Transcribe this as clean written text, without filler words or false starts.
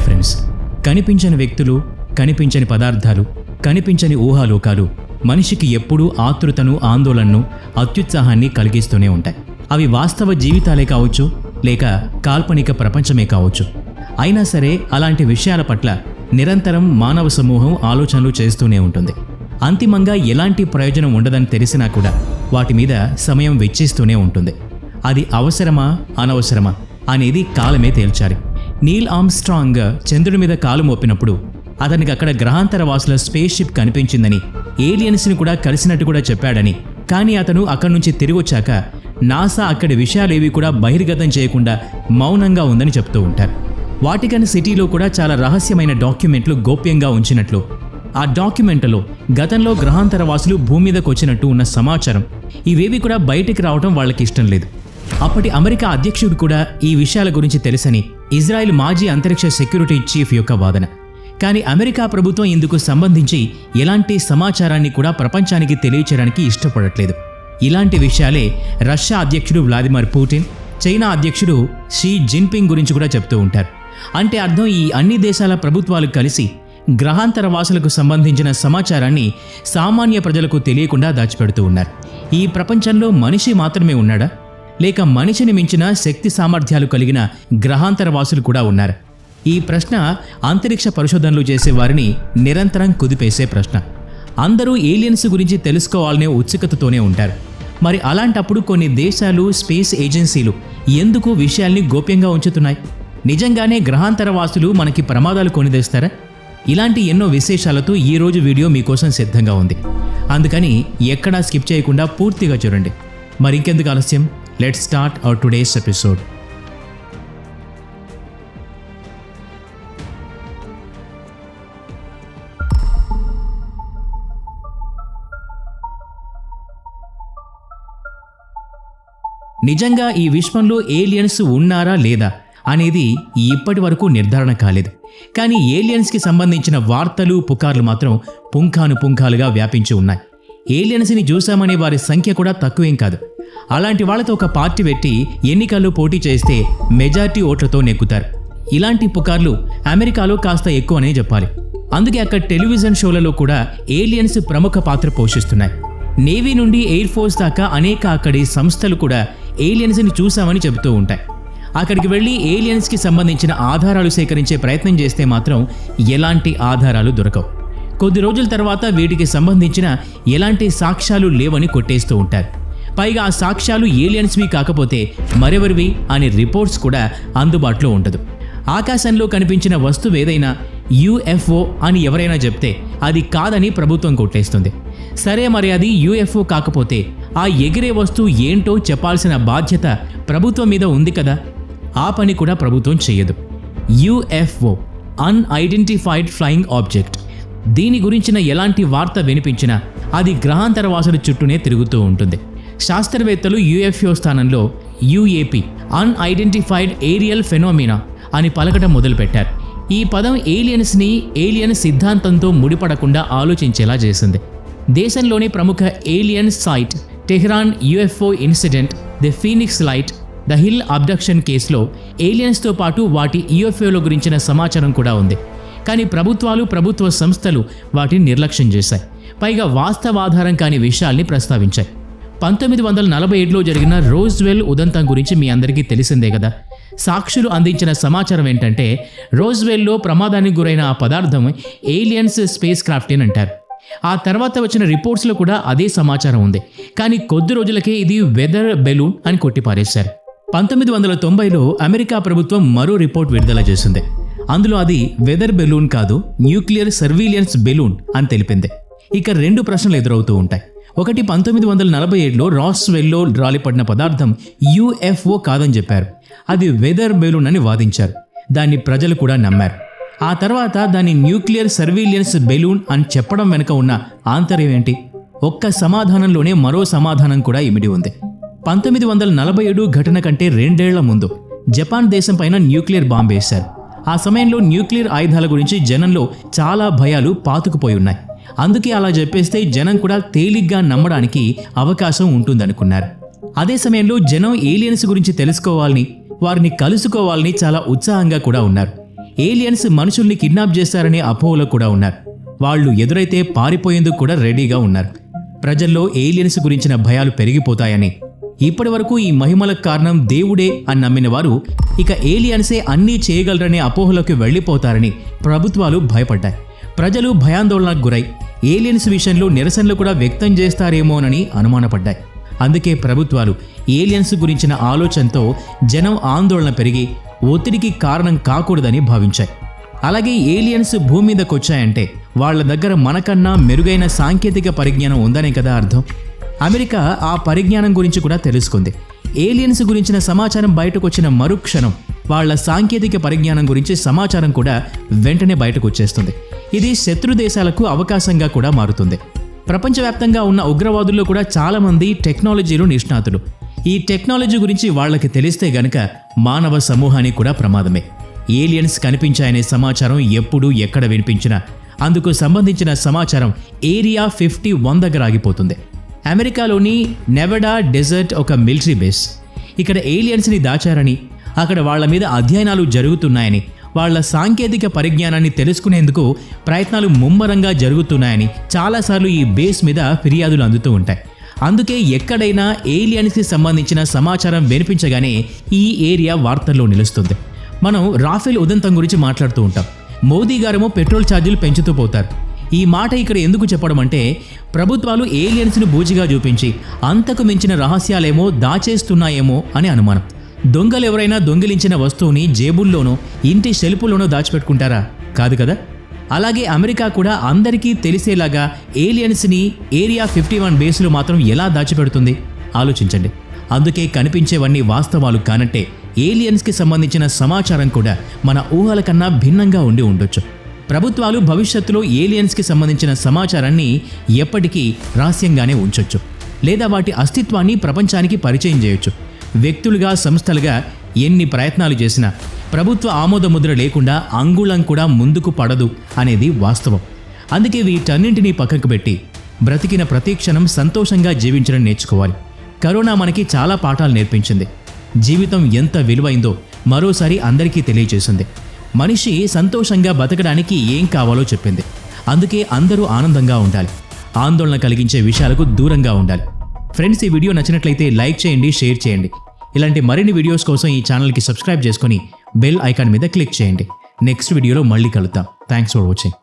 Hi friends, కనిపించని వ్యక్తులు, కనిపించని పదార్థాలు, కనిపించని ఊహాలోకాలు మనిషికి ఎప్పుడూ ఆతృతను, ఆందోళనను, అత్యుత్సాహాన్ని కలిగిస్తూనే ఉంటాయి. అవి వాస్తవ జీవితాలే కావచ్చు, లేక కాల్పనిక ప్రపంచమే కావచ్చు. అయినా సరే అలాంటి విషయాల పట్ల నిరంతరం మానవ సమూహం ఆలోచనలు చేస్తూనే ఉంటుంది. అంతిమంగా ఎలాంటి ప్రయోజనం ఉండదని తెలిసినా కూడా వాటి మీద సమయం వెచ్చిస్తూనే ఉంటుంది. అది అవసరమా, అనవసరమా అనేది కాలమే తేల్చాలి. నీల్ ఆర్మ్స్ట్రాంగ్ చంద్రుడి మీద కాలు మోపినప్పుడు అతనికి అక్కడ గ్రహాంతర వాసుల స్పేస్ షిప్ కనిపించిందని, ఏలియన్స్ని కూడా కలిసినట్టు కూడా చెప్పాడని, కానీ అతను అక్కడి నుంచి తిరిగి వచ్చాక నాసా అక్కడి విషయాలేవి కూడా బహిర్గతం చేయకుండా మౌనంగా ఉందని చెప్తూ ఉంటారు. వాటికన్ సిటీలో కూడా చాలా రహస్యమైన డాక్యుమెంట్లు గోప్యంగా ఉంచినట్లు, ఆ డాక్యుమెంట్లలో గతంలో గ్రహాంతర వాసులు భూమి మీదకు వచ్చినట్టు ఉన్న సమాచారం, ఇవేవి కూడా బయటికి రావడం వాళ్ళకి ఇష్టం లేదు. అప్పటి అమెరికా అధ్యక్షుడు కూడా ఈ విషయాల గురించి తెలుసని ఇజ్రాయెల్ మాజీ అంతరిక్ష సెక్యూరిటీ చీఫ్ యొక్క వాదన. కానీ అమెరికా ప్రభుత్వం ఇందుకు సంబంధించి ఎలాంటి సమాచారాన్ని కూడా ప్రపంచానికి తెలియచేయడానికి ఇష్టపడట్లేదు. ఇలాంటి విషయాలే రష్యా అధ్యక్షుడు వ్లాదిమిర్ పుటిన్, చైనా అధ్యక్షుడు షీ జిన్పింగ్ గురించి కూడా చెప్తూ ఉంటారు. అంటే అర్థం, ఈ అన్ని దేశాల ప్రభుత్వాలు కలిసి గ్రహాంతర వాసులకు సంబంధించిన సమాచారాన్ని సామాన్య ప్రజలకు తెలియకుండా దాచిపెడుతూ ఉన్నారు. ఈ ప్రపంచంలో మనిషి మాత్రమే ఉన్నాడా, లేక మనిషిని మించిన శక్తి సామర్థ్యాలు కలిగిన గ్రహాంతర వాసులు కూడా ఉన్నారు? ఈ ప్రశ్న అంతరిక్ష పరిశోధనలు చేసే వారిని నిరంతరం కుదిపేసే ప్రశ్న. అందరూ ఏలియన్స్ గురించి తెలుసుకోవాలనే ఉత్సుకతతోనే ఉంటారు. మరి అలాంటప్పుడు కొన్ని దేశాలు, స్పేస్ ఏజెన్సీలు ఎందుకు విషయాల్ని గోప్యంగా ఉంచుతున్నాయి? నిజంగానే గ్రహాంతర వాసులు మనకి ప్రమాదాలు కొనిదేస్తారా? ఇలాంటి ఎన్నో విశేషాలతో ఈరోజు వీడియో మీకోసం సిద్ధంగా ఉంది. అందుకని ఎక్కడా స్కిప్ చేయకుండా పూర్తిగా చూడండి. మరి ఇంకెందుకు ఆలస్యం, let's start our today's episode. నిజంగా ఈ విశ్వంలో ఏలియన్స్ ఉన్నారా లేదా అనేది ఇప్పటి వరకు నిర్ధారణ కాలేదు. కానీ ఏలియన్స్కి సంబంధించిన వార్తలు, పుకార్లు మాత్రం పుంఖానుగా వ్యాపించి ఉన్నాయి. ఏలియన్స్ని చూసామనే వారి సంఖ్య కూడా తక్కువేం కాదు. అలాంటి వాళ్ళతో ఒక పార్టీ పెట్టి ఎన్నికల్లో పోటీ చేస్తే మెజారిటీ ఓట్లతో నెగ్గుతారు. ఇలాంటి పుకార్లు అమెరికాలో కాస్త ఎక్కువనే చెప్పాలి. అందుకే అక్కడ టెలివిజన్ షోలలో కూడా ఏలియన్స్ ప్రముఖ పాత్ర పోషిస్తున్నాయి. నేవీ నుండి ఎయిర్ ఫోర్స్ దాకా అనేక అక్కడి సంస్థలు కూడా ఏలియన్స్ని చూసామని చెబుతూ ఉంటాయి. అక్కడికి వెళ్ళి ఏలియన్స్కి సంబంధించిన ఆధారాలు సేకరించే ప్రయత్నం చేస్తే మాత్రం ఎలాంటి ఆధారాలు దొరకవు. కొద్ది రోజుల తర్వాత వీటికి సంబంధించిన ఎలాంటి సాక్ష్యాలు లేవని కొట్టేస్తూ ఉంటారు. పైగా ఆ సాక్ష్యాలు ఏలియన్స్వి కాకపోతే మరెవరివి అనే రిపోర్ట్స్ కూడా అందుబాటులో ఉండదు. ఆకాశంలో కనిపించిన వస్తువు ఏదైనా యుఎఫ్ఓ అని ఎవరైనా చెప్తే అది కాదని ప్రభుత్వం కొట్టేస్తుంది. సరే, మరి అది యుఎఫ్ఓ కాకపోతే ఆ ఎగిరే వస్తువు ఏంటో చెప్పాల్సిన బాధ్యత ప్రభుత్వం మీద ఉంది కదా. ఆ పని కూడా ప్రభుత్వం చేయదు. UFO, unidentified flying object. దీని గురించిన ఎలాంటి వార్త వినిపించినా అది గ్రహాంతర వాసుల చుట్టూనే తిరుగుతూ ఉంటుంది. శాస్త్రవేత్తలు యుఎఫ్ఓ స్థానంలో యుఏపి, అన్ఐడెంటిఫైడ్ ఏరియల్ ఫెనోమినా అని పలకటం మొదలుపెట్టారు. ఈ పదం ఏలియన్స్ని ఏలియన్ సిద్ధాంతంతో ముడిపడకుండా ఆలోచించేలా చేసింది. దేశంలోని ప్రముఖ alien site Tehran UFO incident, the Phoenix light, the Hill abduction కేసులో ఏలియన్స్తో పాటు వాటి యుఎఫ్ఓల గురించిన సమాచారం కూడా ఉంది. కానీ ప్రభుత్వాలు, ప్రభుత్వ సంస్థలు వాటిని నిర్లక్ష్యం చేశాయి. పైగా వాస్తవాధారం కాని విషయాల్ని ప్రస్తావించాయి. 1947లో జరిగిన రోజ్వెల్ ఉదంతం గురించి మీ అందరికీ తెలిసిందే కదా. సాక్షులు అందించిన సమాచారం ఏంటంటే, రోజ్వెల్లో ప్రమాదానికి గురైన ఆ పదార్థం ఏలియన్స్ స్పేస్ క్రాఫ్ట్ అని అంటారు. ఆ తర్వాత వచ్చిన రిపోర్ట్స్లో కూడా అదే సమాచారం ఉంది. కానీ కొద్ది రోజులకే ఇది వెదర్ బెలూన్ అని కొట్టిపారేశారు. 1990లో అమెరికా ప్రభుత్వం మరో రిపోర్ట్ విడుదల చేసింది. అందులో అది వెదర్ బెలూన్ కాదు, న్యూక్లియర్ సర్వీలియన్స్ బెలూన్ అని తెలిపింది. ఇక రెండు ప్రశ్నలు ఎదురవుతూ ఉంటాయి. ఒకటి, 1947లో రాస్వెల్లో రాలిపడిన పదార్థం యుఎఫ్ఓ కాదని చెప్పారు. అది వెదర్ బెలూన్ అని వాదించారు. దాన్ని ప్రజలు కూడా నమ్మారు. ఆ తర్వాత దాన్ని న్యూక్లియర్ సర్వీలియన్స్ బెలూన్ అని చెప్పడం వెనుక ఉన్న ఆంతర్యం ఏంటి? ఒక్క సమాధానంలోనే మరో సమాధానం కూడా ఇమిడి ఉంది. 1947 ఘటన కంటే 2 ఏళ్ల ముందు జపాన్ దేశం పైన న్యూక్లియర్ బాంబు వేశారు. ఆ సమయంలో న్యూక్లియర్ ఆయుధాల గురించి జనంలో చాలా భయాలు పాతుకుపోయి ఉన్నాయి. అందుకే అలా చెప్పేస్తే జనం కూడా తేలిగ్గా నమ్మడానికి అవకాశం ఉంటుందనుకున్నారు. అదే సమయంలో జనం ఏలియన్స్ గురించి తెలుసుకోవాలని, వారిని కలుసుకోవాలని చాలా ఉత్సాహంగా కూడా ఉన్నారు. ఏలియన్స్ మనుషుల్ని కిడ్నాప్ చేస్తారనే అపోహలో కూడా ఉన్నారు. వాళ్ళు ఎదురైతే పారిపోయేందుకు కూడా రెడీగా ఉన్నారు. ప్రజల్లో ఏలియన్స్ గురించిన భయాలు పెరిగిపోతాయని, ఇప్పటి వరకు ఈ మహిమలకు కారణం దేవుడే అని నమ్మిన వారు ఇక ఏలియన్సే అన్నీ చేయగలరనే అపోహలోకి వెళ్లిపోతారని ప్రభుత్వాలు భయపడ్డాయి. ప్రజలు భయాందోళనకు గురై ఏలియన్స్ విషయంలో నిరసనలు కూడా వ్యక్తం చేస్తారేమోనని అనుమానపడ్డాయి. అందుకే ప్రభుత్వాలు ఏలియన్స్ గురించిన ఆలోచనతో జనం ఆందోళన పెరిగి ఒత్తిడికి కారణం కాకూడదని భావించాయి. అలాగే ఏలియన్స్ భూమి మీదకి వచ్చాయంటే వాళ్ల దగ్గర మనకన్నా మెరుగైన సాంకేతిక పరిజ్ఞానం ఉందనే కదా అర్థం. అమెరికా ఆ పరిజ్ఞానం గురించి కూడా తెలుసుకుంది. ఏలియన్స్ గురించిన సమాచారం బయటకు వచ్చిన మరుక్షణం వాళ్ల సాంకేతిక పరిజ్ఞానం గురించి సమాచారం కూడా వెంటనే బయటకు వచ్చేస్తుంది. ఇది శత్రు దేశాలకు అవకాశంగా కూడా మారుతుంది. ప్రపంచవ్యాప్తంగా ఉన్న ఉగ్రవాదుల్లో కూడా చాలామంది టెక్నాలజీలో నిష్ణాతులు. ఈ టెక్నాలజీ గురించి వాళ్ళకి తెలిస్తే గనక మానవ సమూహానికి కూడా ప్రమాదమే. ఏలియన్స్ కనిపించాయనే సమాచారం ఎప్పుడు ఎక్కడ వినిపించినా అందుకు సంబంధించిన సమాచారం ఏరియా 51 దగ్గర ఆగిపోతుంది. అమెరికాలోని నెవడా డెజర్ట్ ఒక మిలిటరీ బేస్. ఇక్కడ ఏలియన్స్ని దాచారని, అక్కడ వాళ్ల మీద అధ్యయనాలు జరుగుతున్నాయని, వాళ్ల సాంకేతిక పరిజ్ఞానాన్ని తెలుసుకునేందుకు ప్రయత్నాలు ముమ్మరంగా జరుగుతున్నాయని చాలాసార్లు ఈ బేస్ మీద ఫిర్యాదులు అందుతూ ఉంటాయి. అందుకే ఎక్కడైనా ఏలియన్స్కి సంబంధించిన సమాచారం వినిపించగానే ఈ ఏరియా వార్తల్లో నిలుస్తుంది. మనం రాఫెల్ ఉదంతం గురించి మాట్లాడుతూ ఉంటాం. మోదీ గారేమో పెట్రోల్ ఛార్జీలు పెంచుతూ పోతారు. ఈ మాట ఇక్కడ ఎందుకు చెప్పడం అంటే, ప్రభుత్వాలు ఏలియన్స్ను బూచిగా చూపించి అంతకు మించిన రహస్యాలేమో దాచేస్తున్నాయేమో అని అనుమానం. దొంగలు ఎవరైనా దొంగిలించిన వస్తువుని జేబుల్లోనో ఇంటి షెల్పుల్లోనో దాచిపెట్టుకుంటారా? కాదు కదా. అలాగే అమెరికా కూడా అందరికీ తెలిసేలాగా ఏలియన్స్ని ఏరియా 51 బేస్లో మాత్రం ఎలా దాచిపెడుతుంది? ఆలోచించండి. అందుకే కనిపించేవన్నీ వాస్తవాలు కానంటే ఏలియన్స్కి సంబంధించిన సమాచారం కూడా మన ఊహల కన్నా భిన్నంగా ఉండి ఉండొచ్చు. ప్రభుత్వాలు భవిష్యత్తులో ఏలియన్స్కి సంబంధించిన సమాచారాన్ని ఎప్పటికీ రహస్యంగానే ఉంచొచ్చు, లేదా వాటి అస్తిత్వాన్ని ప్రపంచానికి పరిచయం చేయొచ్చు. వ్యక్తులుగా, సంస్థలుగా ఎన్ని ప్రయత్నాలు చేసినా ప్రభుత్వ ఆమోదముద్ర లేకుండా అంగుళం కూడా ముందుకు పడదు అనేది వాస్తవం. అందుకే వీటన్నింటినీ పక్కకు పెట్టి బ్రతికిన ప్రతి క్షణం సంతోషంగా జీవించడం నేర్చుకోవాలి. కరోనా మనకి చాలా పాఠాలు నేర్పించింది. జీవితం ఎంత విలువైందో మరోసారి అందరికీ తెలియజేసింది. మనిషి సంతోషంగా బతకడానికి ఏం కావాలో చెప్పింది. అందుకే అందరూ ఆనందంగా ఉండాలి, ఆందోళన కలిగించే విషయాలకు దూరంగా ఉండాలి. ఫ్రెండ్స్, ఈ వీడియో నచ్చినట్లయితే లైక్ చేయండి, షేర్ చేయండి. ఇలాంటి మరిన్ని వీడియోస్ కోసం ఈ ఛానల్కి సబ్స్క్రైబ్ చేసుకొని బెల్ ఐకాన్ మీద క్లిక్ చేయండి. నెక్స్ట్ వీడియోలో మళ్ళీ కలుద్దాం. Thanks for watching.